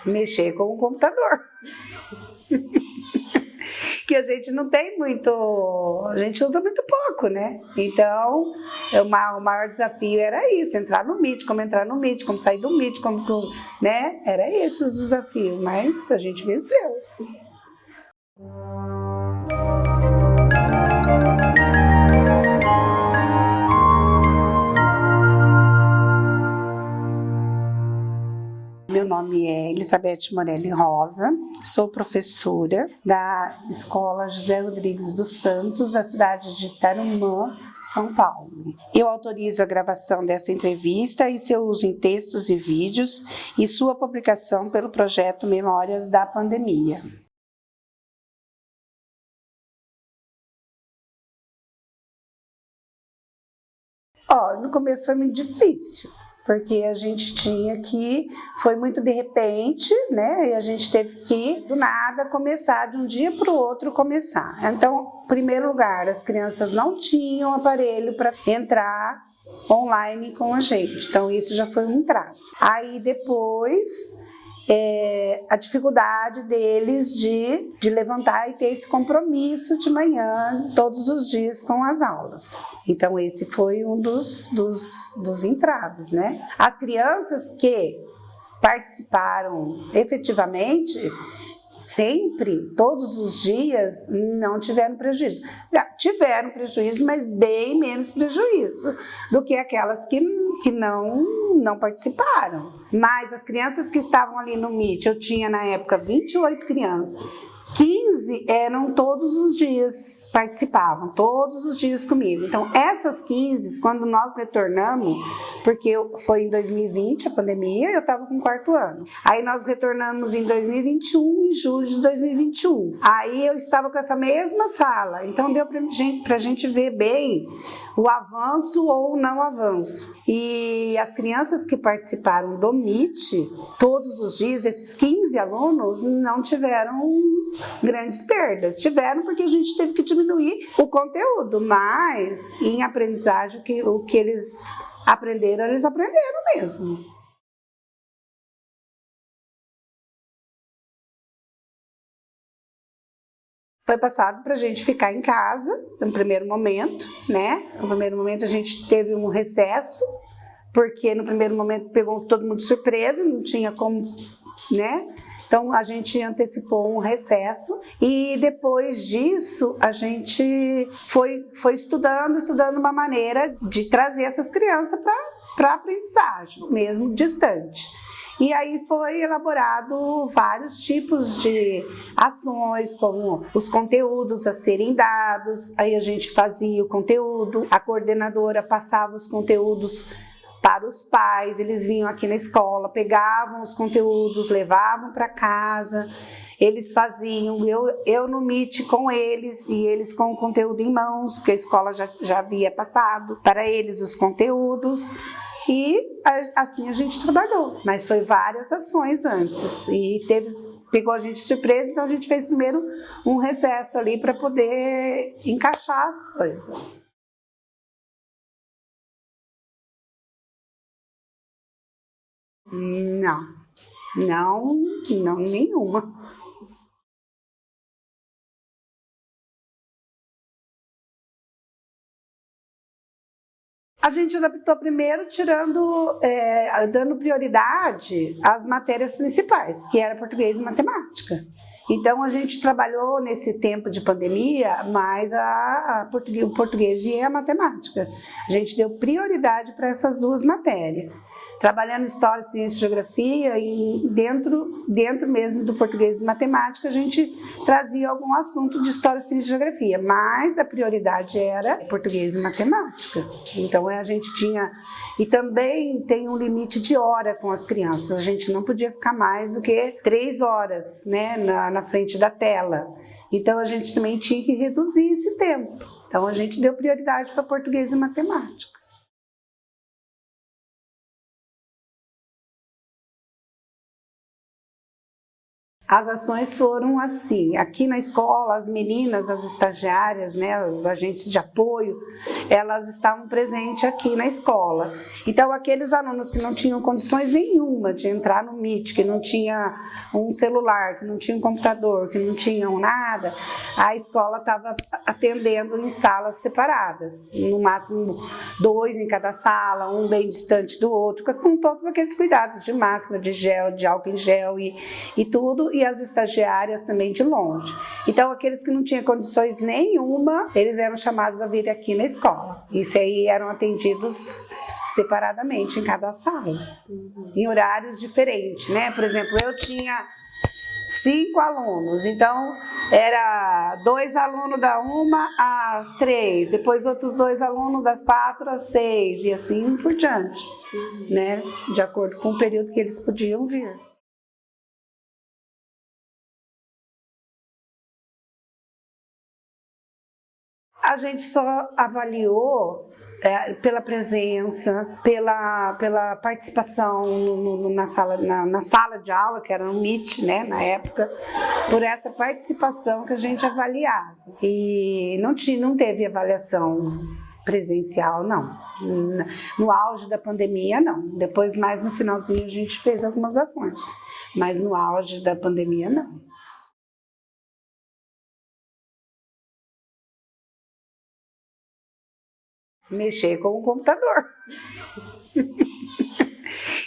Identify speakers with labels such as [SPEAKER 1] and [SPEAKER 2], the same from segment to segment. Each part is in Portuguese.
[SPEAKER 1] mexer com o computador. Que a gente não tem muito, a gente usa muito pouco, né? Então, o maior desafio era isso, entrar no Meet, como sair do Meet, né? Era esse o desafio, mas a gente venceu. Meu nome é Elizabeth Morelli Rosa, sou professora da Escola José Rodrigues dos Santos, da cidade de Tarumã, São Paulo. Eu autorizo a gravação dessa entrevista e seu uso em textos e vídeos e sua publicação pelo projeto Memórias da Pandemia. No começo foi muito difícil, porque a gente foi muito de repente, né? E a gente teve que, do nada, começar, de um dia para o outro começar. Então, em primeiro lugar, as crianças não tinham aparelho para entrar online com a gente, então isso já foi um entrave. Aí depois, a dificuldade deles de levantar e ter esse compromisso de manhã, todos os dias com as aulas. Então esse foi um dos entraves, né? As crianças que participaram efetivamente, sempre, todos os dias, não tiveram prejuízo. Tiveram prejuízo, mas bem menos prejuízo do que aquelas que não participaram. Mas as crianças que estavam ali no Meet, eu tinha na época 28 crianças. 15 eram todos os dias, participavam, todos os dias comigo. Então, essas 15, quando nós retornamos, porque foi em 2020, a pandemia, eu estava com o 4º ano. Aí nós retornamos em 2021, em julho de 2021. Aí eu estava com essa mesma sala, então deu pra gente ver bem o avanço ou não avanço. E as crianças que participaram do Meet, todos os dias, esses 15 alunos não tiveram grandes perdas. Tiveram porque a gente teve que diminuir o conteúdo, mas em aprendizagem, o que eles aprenderam mesmo. Foi passado para a gente ficar em casa, no primeiro momento, né? No primeiro momento a gente teve um recesso, porque no primeiro momento pegou todo mundo de surpresa, não tinha como, né? Então a gente antecipou um recesso e depois disso a gente foi estudando uma maneira de trazer essas crianças para a aprendizagem, mesmo distante. E aí foi elaborado vários tipos de ações, como os conteúdos a serem dados, aí a gente fazia o conteúdo, a coordenadora passava os conteúdos para os pais, eles vinham aqui na escola, pegavam os conteúdos, levavam para casa, eles faziam, eu no Meet com eles e eles com o conteúdo em mãos, porque a escola já havia passado para eles os conteúdos. E assim a gente trabalhou, mas foi várias ações antes e pegou a gente de surpresa, então a gente fez primeiro um recesso ali para poder encaixar as coisas. Não, nenhuma. A gente adaptou primeiro dando prioridade às matérias principais, que era português e matemática. Então, a gente trabalhou nesse tempo de pandemia mais o português e a matemática. A gente deu prioridade para essas duas matérias. Trabalhando História, Ciência e Geografia, e dentro mesmo do português e matemática, a gente trazia algum assunto de História, Ciência e Geografia, mas a prioridade era português e matemática. Então, a gente tinha... E também tem um limite de hora com as crianças, a gente não podia ficar mais do que 3 horas, né, na frente da tela. Então, a gente também tinha que reduzir esse tempo. Então, a gente deu prioridade para português e matemática. As ações foram assim, aqui na escola, as meninas, as estagiárias, né, as agentes de apoio, elas estavam presentes aqui na escola. Então, aqueles alunos que não tinham condições nenhuma de entrar no Meet, que não tinha um celular, que não tinha um computador, que não tinham nada, a escola estava atendendo em salas separadas, no máximo 2 em cada sala, um bem distante do outro, com todos aqueles cuidados de máscara, de gel, de álcool em gel e tudo, e as estagiárias também de longe. Então, aqueles que não tinham condições nenhuma, eles eram chamados a vir aqui na escola. Isso aí eram atendidos separadamente em cada sala, em horários diferentes, né? Por exemplo, eu tinha 5 alunos, então era 2 alunos da 1 às 3, depois outros 2 alunos das 4 às 6 e assim por diante, né? De acordo com o período que eles podiam vir. A gente só avaliou pela presença, pela participação na sala de aula, que era no Meet, né, na época, por essa participação que a gente avaliava. E não teve avaliação presencial, não. No auge da pandemia, não. Depois, mais no finalzinho, a gente fez algumas ações, mas no auge da pandemia, não. Mexer com o computador.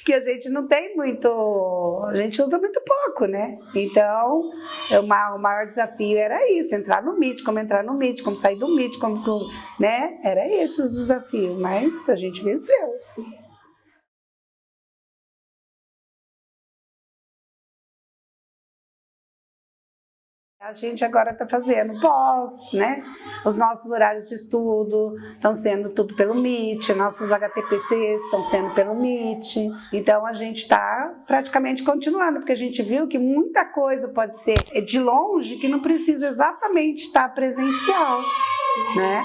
[SPEAKER 1] Que a gente não tem muito, a gente usa muito pouco, né? Então, o maior desafio era isso, entrar no Meet, como sair do Meet, né? Era esse o desafio, mas a gente venceu. A gente agora está fazendo pós, né? Os nossos horários de estudo estão sendo tudo pelo Meet, nossos HTPCs estão sendo pelo Meet. Então, a gente está praticamente continuando, porque a gente viu que muita coisa pode ser de longe, que não precisa exatamente estar presencial, né?